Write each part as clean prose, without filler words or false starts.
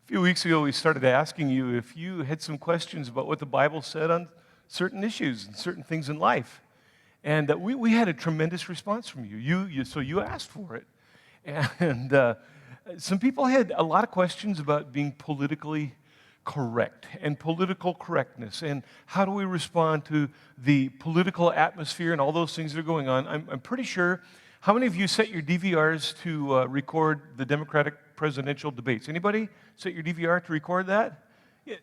few weeks ago, we started asking you if you had some questions about what the Bible said on certain issues and certain things in life. And we had a tremendous response from you. So you asked for it. And some people had a lot of questions about being politically correct and political correctness and how do we respond to the political atmosphere and all those things that are going on. I'm pretty sure, how many of you set your DVRs to record the Democratic presidential debates? Anybody set your DVR to record that? Yeah.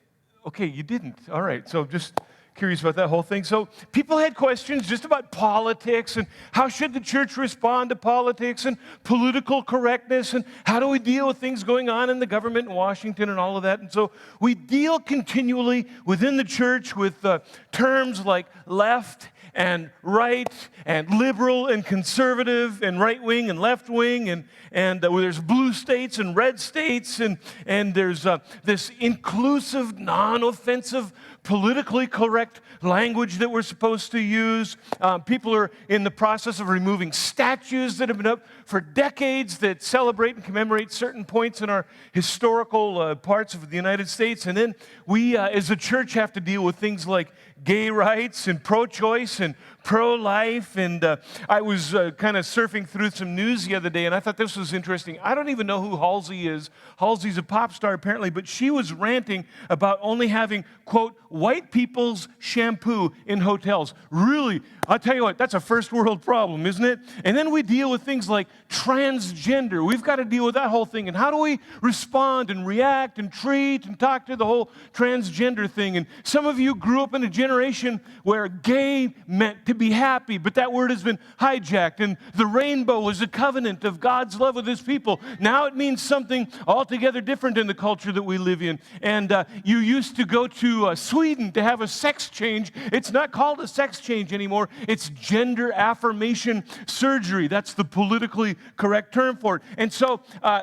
Okay, you didn't. All right, so just curious about that whole thing. So people had questions just about politics and how should the church respond to politics and political correctness and how do we deal with things going on in the government in Washington and all of that. And so we deal continually within the church with terms like left and right and liberal and conservative and right wing and left wing and there's blue states and red states and there's this inclusive, non-offensive, politically correct language that we're supposed to use. People are in the process of removing statues that have been up for decades that celebrate and commemorate certain points in our historical parts of the United States. And then we, as a church, have to deal with things like gay rights and pro-choice and pro-life. And I was kind of surfing through some news the other day, and I thought this was interesting. I don't even know who Halsey is. Halsey's a pop star, apparently, but she was ranting about only having, quote, white people's shampoo in hotels. Really, I'll tell you what, that's a first world problem, isn't it? And then we deal with things like transgender. We've got to deal with that whole thing. And how do we respond and react and treat and talk to the whole transgender thing? And some of you grew up in a generation where gay meant to be happy, but that word has been hijacked. And the rainbow was a covenant of God's love with his people. Now it means something altogether different in the culture that we live in. And you used to go to Sweden to have a sex change. It's not called a sex change anymore. It's gender affirmation surgery. That's the politically correct term for it. And so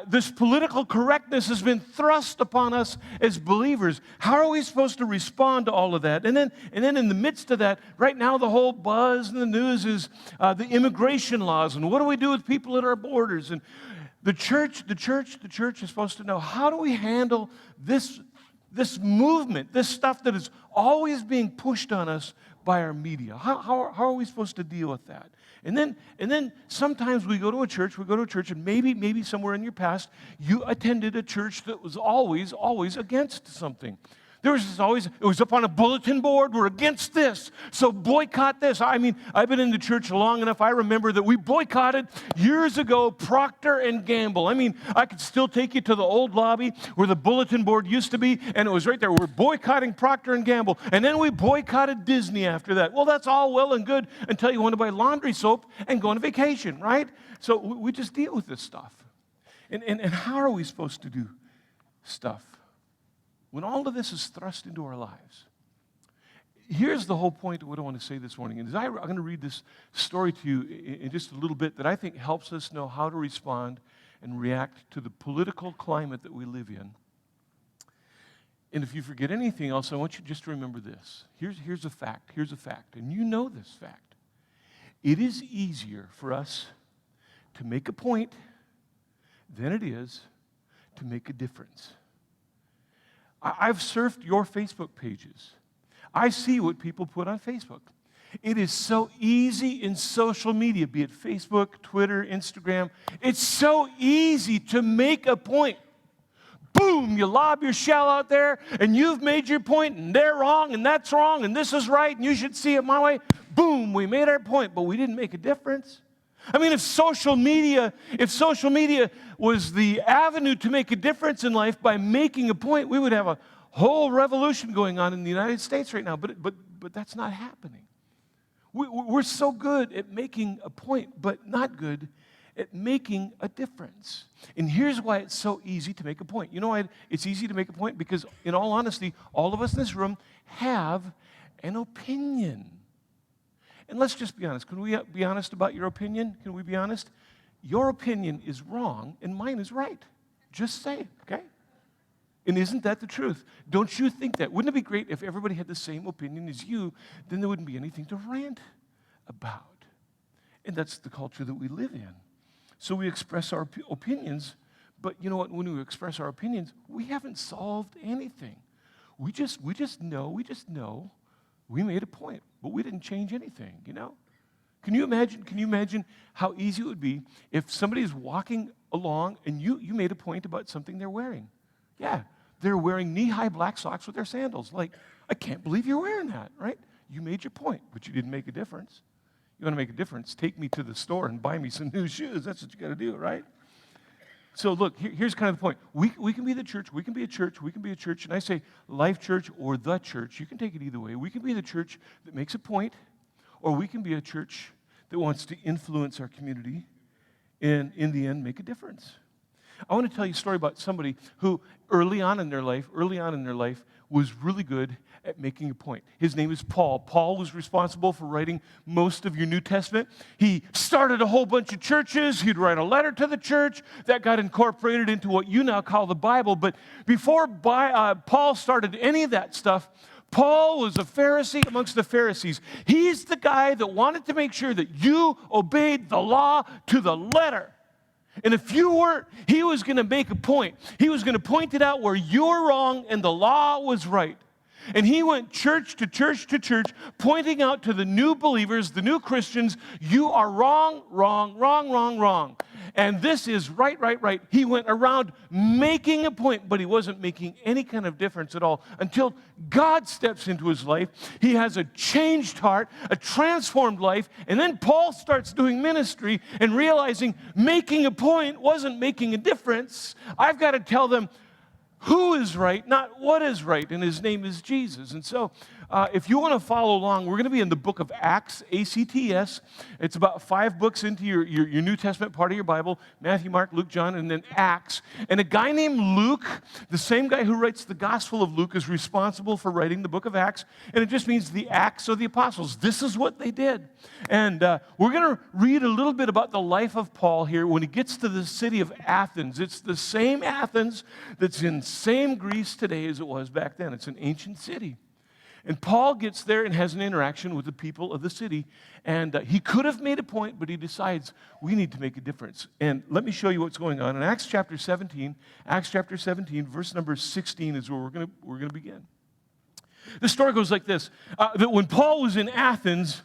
this political correctness has been thrust upon us as believers. How are we supposed to respond to all of that? And then in the midst of that, right now the whole buzz in the news is the immigration laws and what do we do with people at our borders? And the church is supposed to know, how do we handle this movement, this stuff that is always being pushed on us by our media? How are we supposed to deal with that? And then sometimes we go to a church, and maybe somewhere in your past, you attended a church that was always against something. There was always, it was up on a bulletin board, we're against this, so boycott this. I mean, I've been in the church long enough, I remember that we boycotted years ago Procter & Gamble. I mean, I could still take you to the old lobby where the bulletin board used to be, and it was right there. We're boycotting Procter & Gamble, and then we boycotted Disney after that. Well, that's all well and good until you want to buy laundry soap and go on a vacation, right? So we just deal with this stuff. And how are we supposed to do stuff when all of this is thrust into our lives? Here's the whole point of what I want to say this morning. And I'm going to read this story to you in just a little bit that I think helps us know how to respond and react to the political climate that we live in. And if you forget anything else, I want you just to remember this. Here's a fact. Here's a fact. And you know this fact. It is easier for us to make a point than it is to make a difference. I've surfed your Facebook pages. I see what people put on Facebook. It is so easy in social media, be it Facebook, Twitter, Instagram. It's so easy to make a point. Boom, you lob your shell out there, and you've made your point, and they're wrong, and that's wrong, and this is right, and you should see it my way. Boom, we made our point, but we didn't make a difference. I mean, if social media was the avenue to make a difference in life by making a point, we would have a whole revolution going on in the United States right now. But that's not happening. We're so good at making a point, but not good at making a difference. And here's why it's so easy to make a point. You know why it's easy to make a point? Because, in all honesty, all of us in this room have an opinion. And let's just be honest. Can we be honest about your opinion? Can we be honest? Your opinion is wrong and mine is right. Just say it, okay? And isn't that the truth? Don't you think that? Wouldn't it be great if everybody had the same opinion as you? Then there wouldn't be anything to rant about. And that's the culture that we live in. So we express our opinions But you know what? When we express our opinions, we haven't solved anything. We just know we made a point, but we didn't change anything, you know? Can you imagine how easy it would be if somebody's walking along and you made a point about something they're wearing? Yeah, they're wearing knee-high black socks with their sandals. Like, I can't believe you're wearing that, right? You made your point, but you didn't make a difference. You want to make a difference, take me to the store and buy me some new shoes. That's what you got to do, right? So look, here's kind of the point. We can be the church, we can be a church, we can be a church, and I say Life Church or the church. You can take it either way. We can be the church that makes a point, or we can be a church that wants to influence our community and, in the end, make a difference. I want to tell you a story about somebody who early on in their life, was really good at making a point. His name is Paul. Paul was responsible for writing most of your New Testament. He started a whole bunch of churches. He'd write a letter to the church that got incorporated into what you now call the Bible. But before Paul started any of that stuff, Paul was a Pharisee amongst the Pharisees. He's the guy that wanted to make sure that you obeyed the law to the letter. And if you weren't, he was going to make a point. He was going to point it out where you were wrong and the law was right. And he went church to church to church, pointing out to the new believers, the new Christians, you are wrong, wrong, wrong, wrong, wrong. And this is right, right, right. He went around making a point, but he wasn't making any kind of difference at all until God steps into his life. He has a changed heart, a transformed life, and then Paul starts doing ministry and realizing making a point wasn't making a difference. I've got to tell them who is right, not what is right, and his name is Jesus. And so if you want to follow along, we're going to be in the book of Acts, A-C-T-S. It's about 5 books into your New Testament part of your Bible, Matthew, Mark, Luke, John, and then Acts. And a guy named Luke, the same guy who writes the Gospel of Luke, is responsible for writing the book of Acts, and it just means the Acts of the Apostles. This is what they did. And we're going to read a little bit about the life of Paul here when he gets to the city of Athens. It's the same Athens that's in same Greece today as it was back then. It's an ancient city. And Paul gets there and has an interaction with the people of the city. And he could have made a point, but he decides we need to make a difference. And let me show you what's going on. In Acts chapter 17, verse number 16 is where we're going to begin. The story goes like this. That when Paul was in Athens,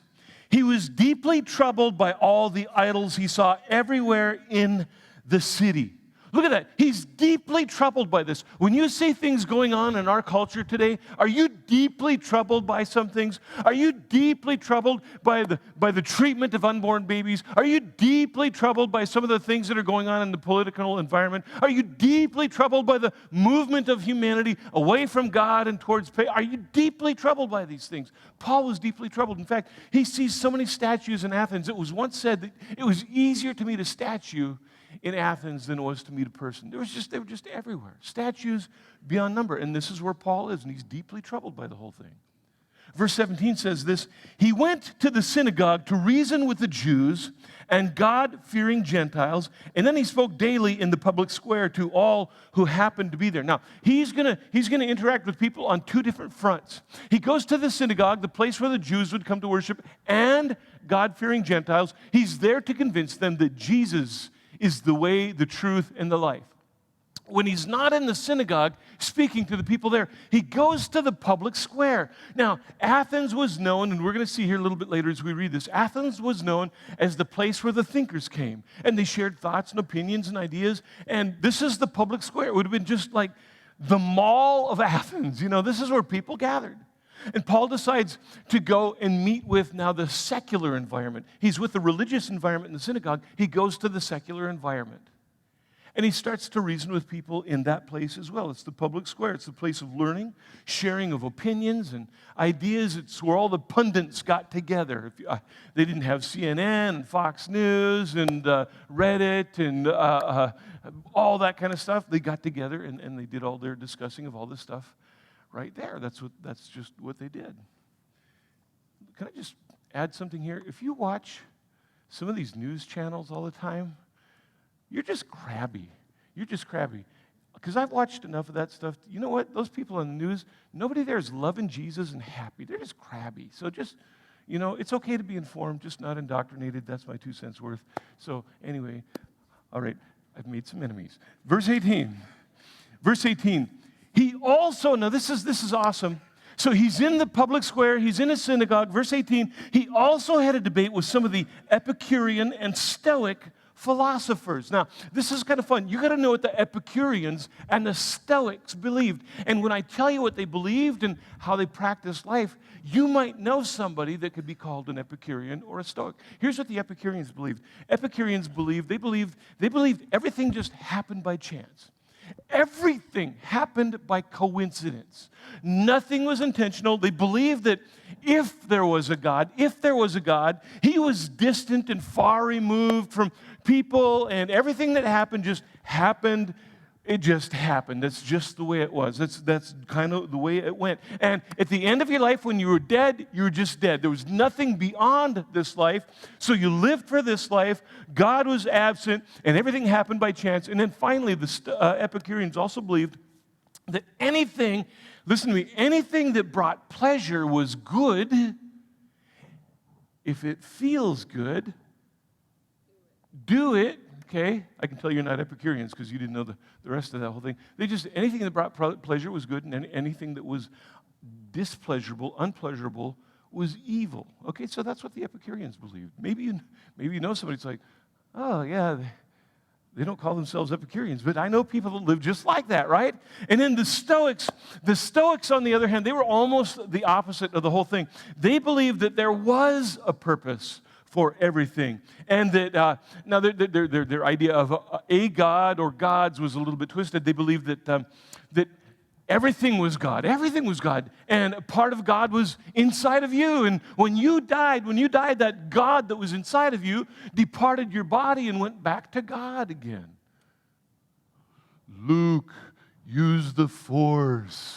he was deeply troubled by all the idols he saw everywhere in the city. Look at that. He's deeply troubled by this. When you see things going on in our culture today, are you deeply troubled by some things? Are you deeply troubled by the treatment of unborn babies? Are you deeply troubled by some of the things that are going on in the political environment? Are you deeply troubled by the movement of humanity away from God and towards faith? Are you deeply troubled by these things? Paul was deeply troubled. In fact, he sees so many statues in Athens. It was once said that it was easier to meet a statue in Athens than it was to meet a person. They were just everywhere. Statues beyond number. And this is where Paul is, and he's deeply troubled by the whole thing. Verse 17 says this, he went to the synagogue to reason with the Jews and God-fearing Gentiles, and then he spoke daily in the public square to all who happened to be there. Now, he's gonna interact with people on 2 different fronts. He goes to the synagogue, the place where the Jews would come to worship, and God-fearing Gentiles. He's there to convince them that Jesus is the way, the truth, and the life. When he's not in the synagogue speaking to the people there, he goes to the public square. Now, Athens was known, and we're going to see here a little bit later as we read this, Athens was known as the place where the thinkers came, and they shared thoughts and opinions and ideas, and this is the public square. It would have been just like the mall of Athens. You know, this is where people gathered. And Paul decides to go and meet with now the secular environment. He's with the religious environment in the synagogue. He goes to the secular environment. And he starts to reason with people in that place as well. It's the public square. It's the place of learning, sharing of opinions and ideas. It's where all the pundits got together. They didn't have CNN and Fox News and Reddit and all that kind of stuff. They got together and they did all their discussing of all this stuff right there. That's just what they did. Can I just add something here? If you watch some of these news channels all the time, you're just crabby. You're just crabby. Because I've watched enough of that stuff. You know what? Those people on the news, nobody there is loving Jesus and happy. They're just crabby. So just, you know, it's okay to be informed, just not indoctrinated. That's my 2 cents worth. So anyway, all right. I've made some enemies. Verse 18. Verse 18. He also, now this is awesome. So he's in the public square, he's in a synagogue. Verse 18, he also had a debate with some of the Epicurean and Stoic philosophers. Now, this is kind of fun. You got to know what the Epicureans and the Stoics believed. And when I tell you what they believed and how they practiced life, you might know somebody that could be called an Epicurean or a Stoic. Here's what the Epicureans believed. Epicureans believed everything just happened by chance. Everything happened by coincidence. Nothing was intentional. They believed that if there was a God, he was distant and far removed from people, and everything that happened just happened. It just happened. That's just the way it was. That's kind of the way it went. And at the end of your life, when you were dead, you were just dead. There was nothing beyond this life. So you lived for this life. God was absent, and everything happened by chance. And then finally, the Epicureans also believed that anything, listen to me, anything that brought pleasure was good if it feels good. Do it. Okay, I can tell you're not Epicureans because you didn't know the rest of that whole thing. Anything that brought pleasure was good, and anything that was displeasurable, unpleasurable, was evil. Okay, so that's what the Epicureans believed. Maybe you know somebody that's like, oh yeah, they don't call themselves Epicureans, but I know people that live just like that, right? And then the Stoics, on the other hand, they were almost the opposite of the whole thing. They believed that there was a purpose for everything. And that, now their idea of a God or gods was a little bit twisted. They believed that everything was God. Everything was God. And a part of God was inside of you. And when you died, that God that was inside of you departed your body and went back to God again. Luke, use the Force.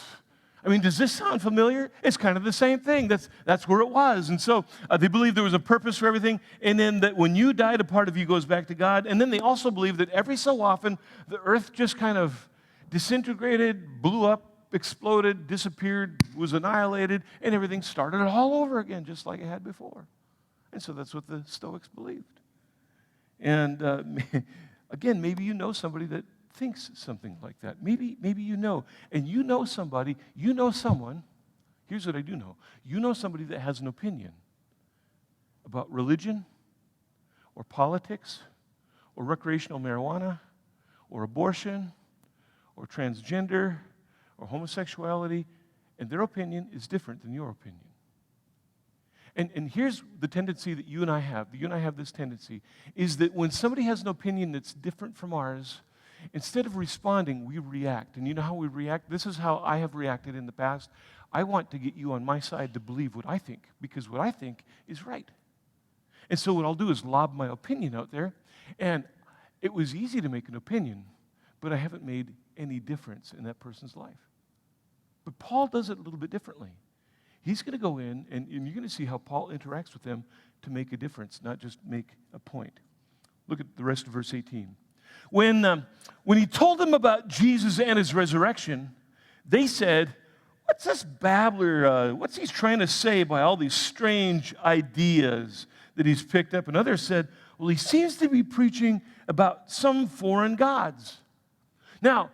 I mean, does this sound familiar? It's kind of the same thing. That's where it was. And so they believed there was a purpose for everything, and then that when you died, a part of you goes back to God. And then they also believed that every so often, the earth just kind of disintegrated, blew up, exploded, disappeared, was annihilated, and everything started all over again, just like it had before. And so that's what the Stoics believed. And again, maybe you know somebody that thinks something like that. Maybe you know. And you know somebody, you know someone, here's what I do know. You know somebody that has an opinion about religion or politics or recreational marijuana or abortion or transgender or homosexuality, and their opinion is different than your opinion. And here's the tendency that you and I have. You and I have this tendency, is that when somebody has an opinion that's different from ours, instead of responding, we react. And you know how we react? This is how I have reacted in the past. I want to get you on my side to believe what I think, because what I think is right. And so what I'll do is lob my opinion out there. And it was easy to make an opinion, but I haven't made any difference in that person's life. But Paul does it a little bit differently. He's going to go in, and you're going to see how Paul interacts with them to make a difference, not just make a point. Look at the rest of verse 18. When he told them about Jesus and his resurrection, they said, what's this babbler, what's he trying to say by all these strange ideas that he's picked up? And others said, well, he seems to be preaching about some foreign gods. Now,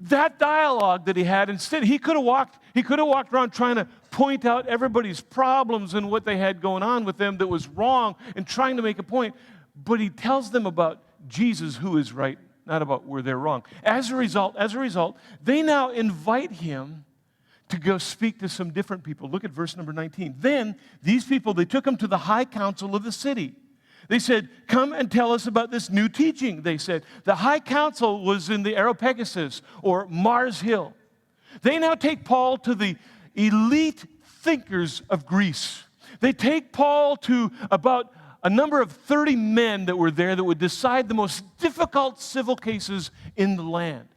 that dialogue that he had, instead, he could have walked around trying to point out everybody's problems and what they had going on with them that was wrong and trying to make a point. But he tells them about Jesus, who is right, not about where they're wrong. As a result, they now invite him to go speak to some different people. Look at verse number 19. Then these people, they took him to the high council of the city. They said, come and tell us about this new teaching, they said. The high council was in the Areopagus, or Mars Hill. They now take Paul to the elite thinkers of Greece. They take Paul to about a number of 30 men that were there that would decide the most difficult civil cases in the land.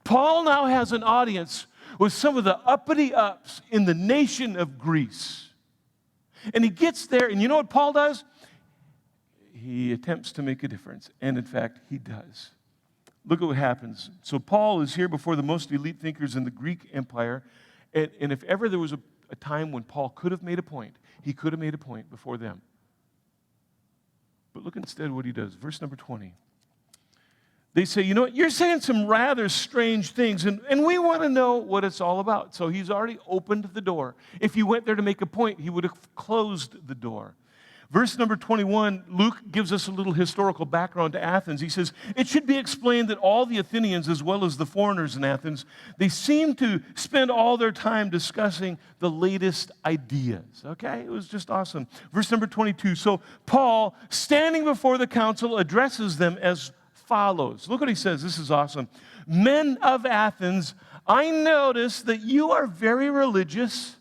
Paul now has an audience with some of the uppity-ups in the nation of Greece. And he gets there, and you know what Paul does? He attempts to make a difference, and in fact, he does. Look at what happens. So Paul is here before the most elite thinkers in the Greek Empire, and if ever there was a time when Paul could have made a point, he could have made a point before them. But look instead what he does. Verse number 20. They say, you know what, you're saying some rather strange things, and we want to know what it's all about. So he's already opened the door. If he went there to make a point, he would have closed the door. Verse number 21, Luke gives us a little historical background to Athens. He says, it should be explained that all the Athenians, as well as the foreigners in Athens, they seem to spend all their time discussing the latest ideas. Okay? It was just awesome. Verse number 22, so Paul, standing before the council, addresses them as follows. Look what he says. This is awesome. Men of Athens, I notice that you are very religious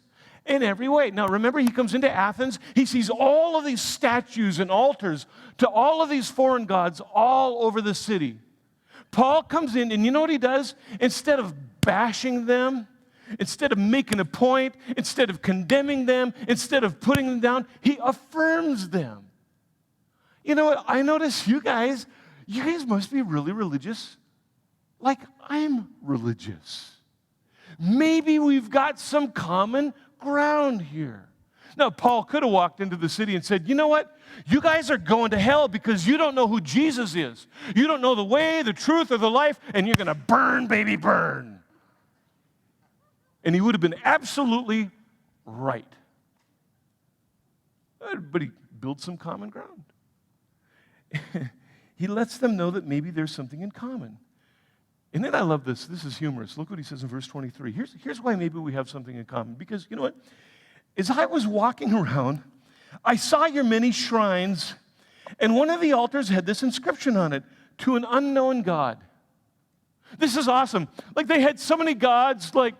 in every way. Now, remember, he comes into Athens. He sees all of these statues and altars to all of these foreign gods all over the city. Paul comes in, and you know what he does? Instead of bashing them, instead of making a point, instead of condemning them, instead of putting them down, he affirms them. You know what? I notice you guys must be really religious, like I'm religious. Maybe we've got some common ground here. Now, Paul could have walked into the city and said, you know what? You guys are going to hell because you don't know who Jesus is. You don't know the way, the truth, or the life, and you're going to burn, baby, burn. And he would have been absolutely right. But he built some common ground. He lets them know that maybe there's something in common. And then I love this. This is humorous. Look what he says in verse 23. Here's why maybe we have something in common. Because, you know what? As I was walking around, I saw your many shrines, and one of the altars had this inscription on it, to an unknown God. This is awesome. Like they had so many gods, like,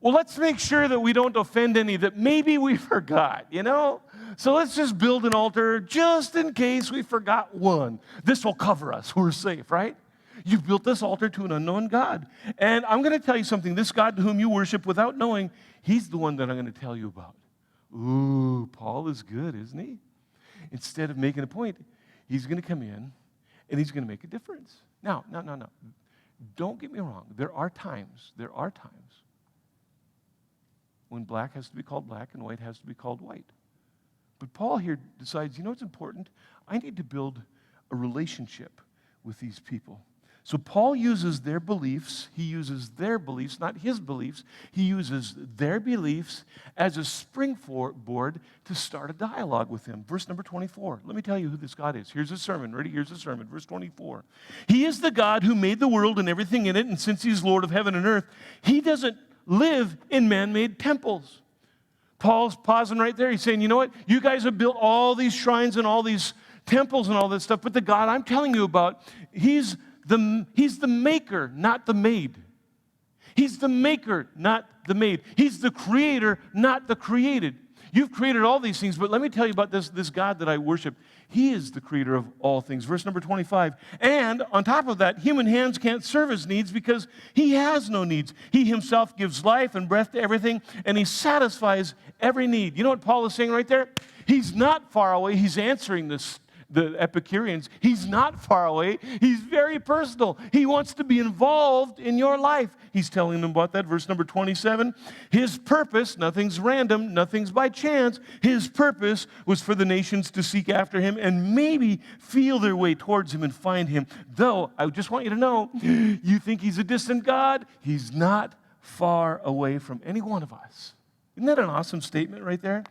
well, let's make sure that we don't offend any that maybe we forgot, you know? So let's just build an altar just in case we forgot one. This will cover us. We're safe, right? You've built this altar to an unknown God. And I'm going to tell you something. This God to whom you worship without knowing, he's the one that I'm going to tell you about. Ooh, Paul is good, isn't he? Instead of making a point, he's going to come in and he's going to make a difference. Now. Don't get me wrong. There are times when black has to be called black and white has to be called white. But Paul here decides, you know what's important? I need to build a relationship with these people. So Paul uses their beliefs. He uses their beliefs, not his beliefs. He uses their beliefs as a springboard to start a dialogue with them. Verse number 24. Let me tell you who this God is. Here's a sermon. Ready? Here's a sermon. Verse 24. He is the God who made the world and everything in it, and since he's Lord of heaven and earth, he doesn't live in man-made temples. Paul's pausing right there. He's saying, you know what? You guys have built all these shrines and all these temples and all this stuff, but the God I'm telling you about, He's the maker, not the made. He's the maker, not the made. He's the creator, not the created. You've created all these things, but let me tell you about this God that I worship. He is the creator of all things. Verse number 25. And on top of that, human hands can't serve his needs because he has no needs. He himself gives life and breath to everything, and he satisfies every need. You know what Paul is saying right there? He's not far away. He's answering the Epicureans. He's not far away. He's very personal. He wants to be involved in your life. He's telling them about that. Verse number 27. His purpose, nothing's random, nothing's by chance. His purpose was for the nations to seek after him and maybe feel their way towards him and find him. Though, I just want you to know, you think he's a distant God? He's not far away from any one of us. Isn't that an awesome statement right there?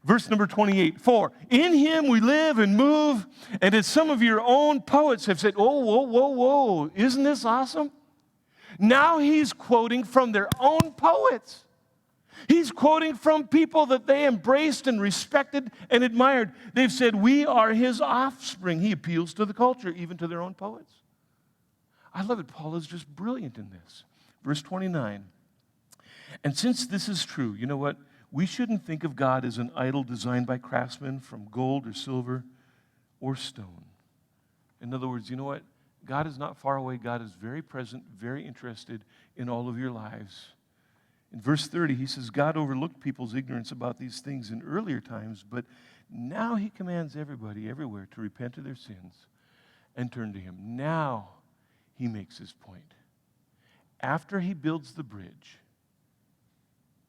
Verse number 28, for in him we live and move, and as some of your own poets have said, oh, whoa, isn't this awesome? Now he's quoting from their own poets. He's quoting from people that they embraced and respected and admired. They've said, we are his offspring. He appeals to the culture, even to their own poets. I love it. Paul is just brilliant in this. Verse 29. And since this is true, you know what? We shouldn't think of God as an idol designed by craftsmen from gold or silver or stone. In other words, you know what? God is not far away. God is very present, very interested in all of your lives. In verse 30, he says, God overlooked people's ignorance about these things in earlier times, but now he commands everybody everywhere to repent of their sins and turn to him. Now he makes his point. After he builds the bridge,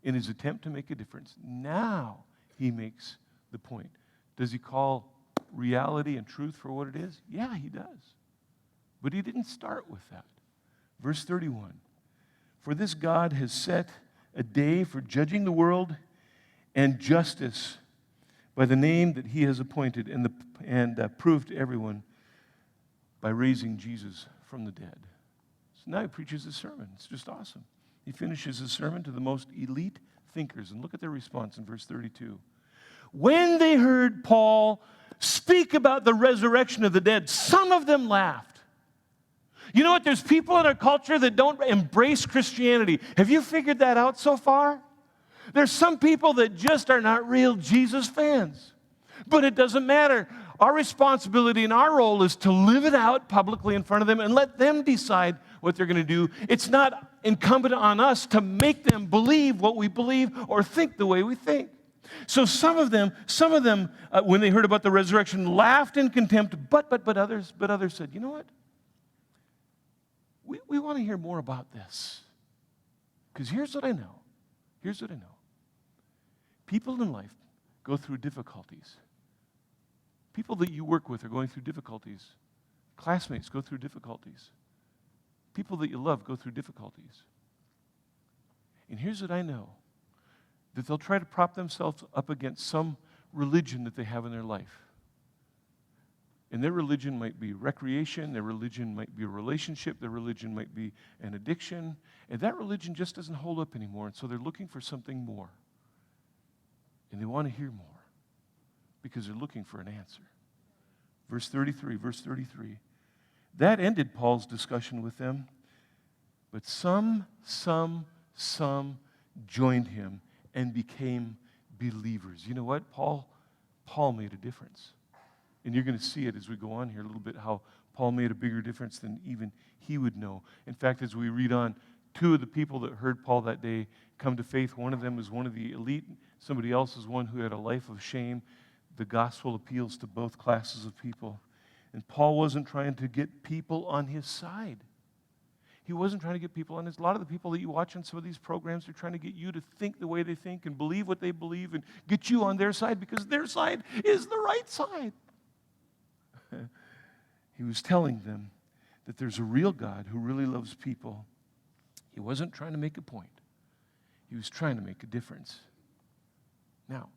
in his attempt to make a difference, now he makes the point. Does he call reality and truth for what it is? Yeah, he does. But he didn't start with that. Verse 31, for this God has set a day for judging the world and justice by the name that he has appointed and proved to everyone by raising Jesus from the dead. So now he preaches his sermon. It's just awesome. He finishes his sermon to the most elite thinkers. And look at their response in verse 32. When they heard Paul speak about the resurrection of the dead, some of them laughed. You know what? There's people in our culture that don't embrace Christianity. Have you figured that out so far? There's some people that just are not real Jesus fans. But it doesn't matter. Our responsibility and our role is to live it out publicly in front of them and let them decide what they're going to do. It's not incumbent on us to make them believe what we believe or think the way we think. So some of them, when they heard about the resurrection, laughed in contempt, but others said, you know what? We want to hear more about this. Because here's what I know. People in life go through difficulties. People that you work with are going through difficulties. Classmates go through difficulties. People that you love go through difficulties. And here's what I know. That they'll try to prop themselves up against some religion that they have in their life. And their religion might be recreation, their religion might be a relationship, their religion might be an addiction, and that religion just doesn't hold up anymore, and so they're looking for something more. And they want to hear more because they're looking for an answer. Verse 33. That ended Paul's discussion with them, but some joined him and became believers. You know what? Paul made a difference. And you're going to see it as we go on here a little bit, how Paul made a bigger difference than even he would know. In fact, as we read on, two of the people that heard Paul that day come to faith. One of them is one of the elite. Somebody else is one who had a life of shame. The gospel appeals to both classes of people. And Paul wasn't trying to get people on his side. He wasn't trying to get people on his. A lot of the people that you watch on some of these programs are trying to get you to think the way they think and believe what they believe and get you on their side because their side is the right side. He was telling them that there's a real God who really loves people. He wasn't trying to make a point. He was trying to make a difference. Now,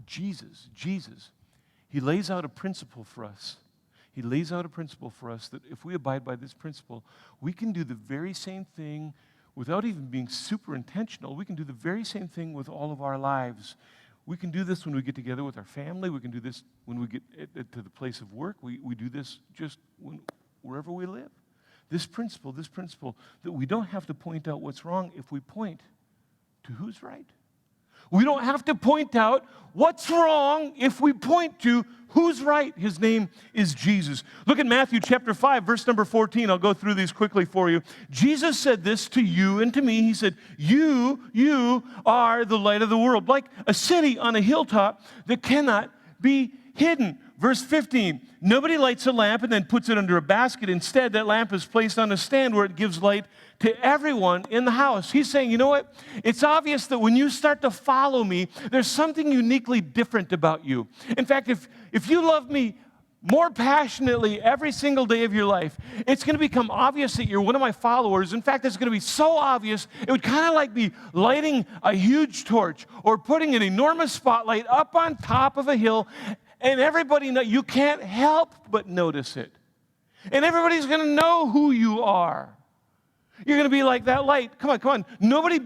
Jesus, he lays out a principle for us. He lays out a principle for us that if we abide by this principle, we can do the very same thing without even being super intentional. We can do the very same thing with all of our lives. We can do this when we get together with our family. We can do this when we get to the place of work. We do this just wherever we live. This principle that we don't have to point out what's wrong if we point to who's right. We don't have to point out what's wrong if we point to who's right. His name is Jesus. Look at Matthew chapter 5, verse number 14. I'll go through these quickly for you. Jesus said this to you and to me. He said, you are the light of the world, like a city on a hilltop that cannot be hidden. Verse 15, nobody lights a lamp and then puts it under a basket. Instead, that lamp is placed on a stand where it gives light to everyone in the house. He's saying, you know what? It's obvious that when you start to follow me, there's something uniquely different about you. In fact, if you love me more passionately every single day of your life, it's going to become obvious that you're one of my followers. In fact, it's going to be so obvious, it would kind of like be lighting a huge torch or putting an enormous spotlight up on top of a hill, and everybody knows, you can't help but notice it. And everybody's going to know who you are. You're going to be like that light. Come on. Nobody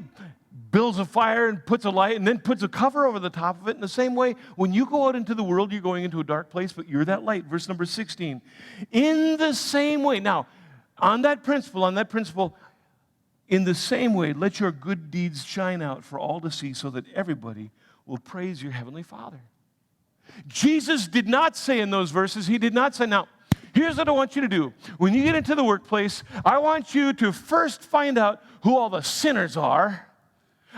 builds a fire and puts a light and then puts a cover over the top of it. In the same way, when you go out into the world, you're going into a dark place, but you're that light. Verse number 16. In the same way. Now, on that principle, in the same way, let your good deeds shine out for all to see so that everybody will praise your heavenly Father. Jesus did not say in those verses, he did not say, now, here's what I want you to do. When you get into the workplace, I want you to first find out who all the sinners are.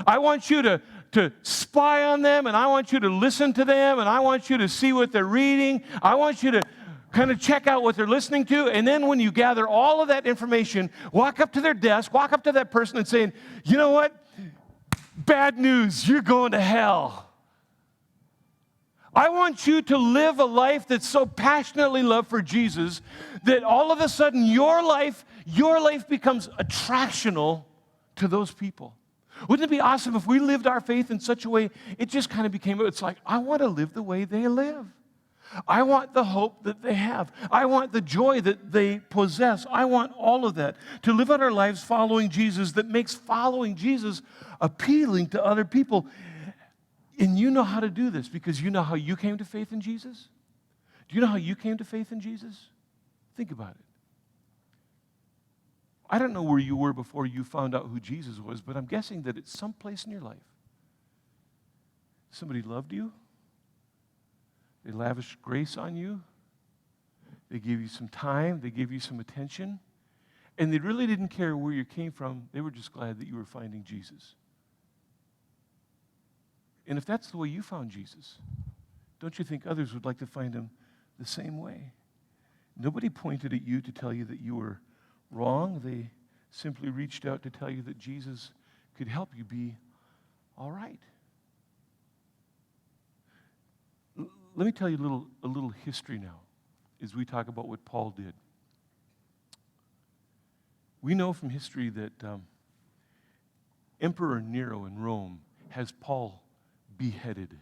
I want you to spy on them, and I want you to listen to them, and I want you to see what they're reading. I want you to kind of check out what they're listening to, and then when you gather all of that information, walk up to their desk, walk up to that person and say, you know what? Bad news, you're going to hell. I want you to live a life that's so passionately loved for Jesus that all of a sudden your life becomes attractional to those people. Wouldn't it be awesome if we lived our faith in such a way, it just kind of became, it's like, I want to live the way they live. I want the hope that they have. I want the joy that they possess. I want all of that. To live out our lives following Jesus that makes following Jesus appealing to other people. And you know how to do this because you know how you came to faith in Jesus? Do you know how you came to faith in Jesus? Think about it. I don't know where you were before you found out who Jesus was, but I'm guessing that it's someplace in your life. Somebody loved you. They lavished grace on you. They gave you some time. They gave you some attention. And they really didn't care where you came from. They were just glad that you were finding Jesus. And if that's the way you found Jesus, don't you think others would like to find him the same way? Nobody pointed at you to tell you that you were wrong. They simply reached out to tell you that Jesus could help you be all right. Let me tell you a little history now as we talk about what Paul did. We know from history that Emperor Nero in Rome has Paul beheaded.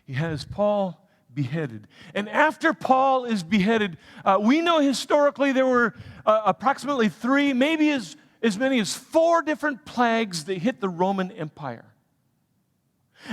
He has Paul beheaded. And after Paul is beheaded, we know historically there were approximately 3, maybe as many as 4 different plagues that hit the Roman Empire.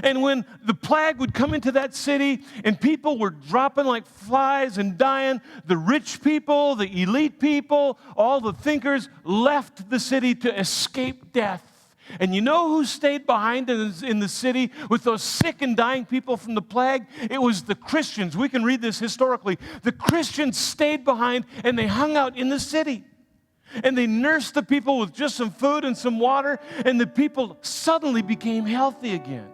And when the plague would come into that city and people were dropping like flies and dying, the rich people, the elite people, all the thinkers left the city to escape death. And you know who stayed behind in the city with those sick and dying people from the plague? It was the Christians. We can read this historically. The Christians stayed behind and they hung out in the city. And they nursed the people with just some food and some water, and the people suddenly became healthy again.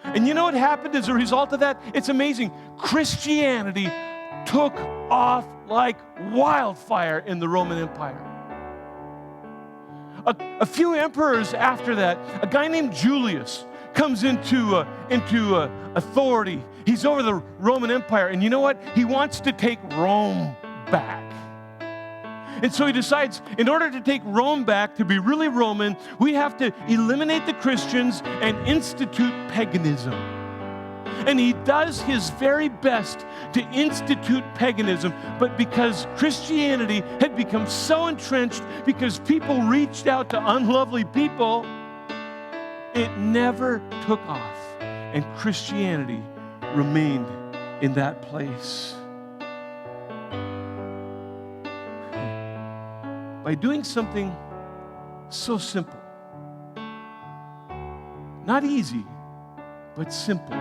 And you know what happened as a result of that? It's amazing. Christianity took off like wildfire in the Roman Empire. A few emperors after that, a guy named Julius comes into authority. He's over the Roman Empire, and you know what? He wants to take Rome back. And so he decides, in order to take Rome back, to be really Roman, we have to eliminate the Christians and institute paganism. And he does his very best to institute paganism, but because Christianity had become so entrenched, because people reached out to unlovely people, it never took off, and Christianity remained in that place. By doing something so simple, not easy, but simple,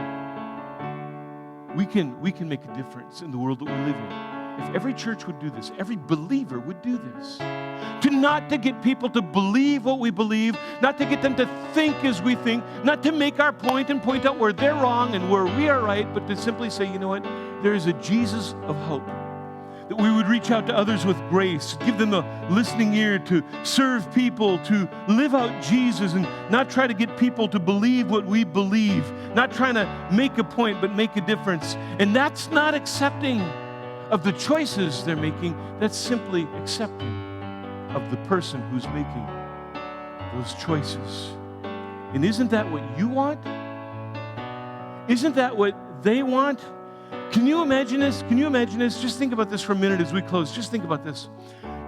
we can make a difference in the world that we live in. If every church would do this, every believer would do this. Not to get people to believe what we believe, not to get them to think as we think, not to make our point and point out where they're wrong and where we are right, but to simply say, you know what, there is a Jesus of hope. That we would reach out to others with grace, give them a listening ear to serve people, to live out Jesus and not try to get people to believe what we believe, not trying to make a point but make a difference. And that's not accepting of the choices they're making, that's simply accepting of the person who's making those choices. And isn't that what you want? Isn't that what they want? Can you imagine this? Can you imagine this? Just think about this for a minute as we close. Just think about this.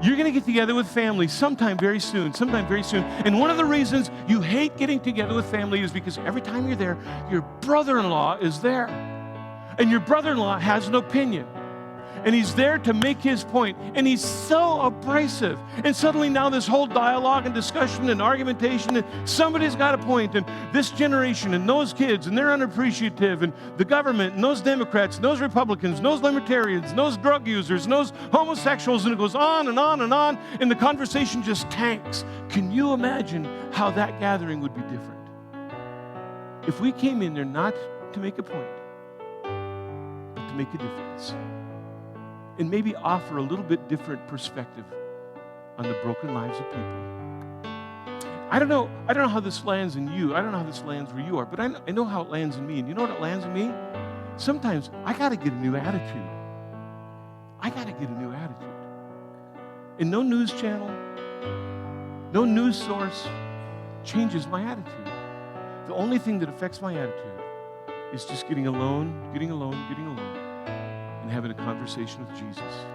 You're going to get together with family sometime very soon. And one of the reasons you hate getting together with family is because every time you're there, your brother-in-law is there. And your brother-in-law has an opinion. And he's there to make his point. And he's so abrasive. And suddenly now this whole dialogue and discussion and argumentation, and somebody's got a point. And this generation and those kids, and they're unappreciative. And the government and those Democrats and those Republicans and those libertarians and those drug users and those homosexuals. And it goes on and on and on. And the conversation just tanks. Can you imagine how that gathering would be different? If we came in there not to make a point, but to make a difference. And maybe offer a little bit different perspective on the broken lives of people. I don't know how this lands in you. I don't know how this lands where you are, but I know how it lands in me. And you know what it lands in me? Sometimes I got to get a new attitude. I got to get a new attitude. And no news channel, no news source changes my attitude. The only thing that affects my attitude is just getting alone, and having a conversation with Jesus.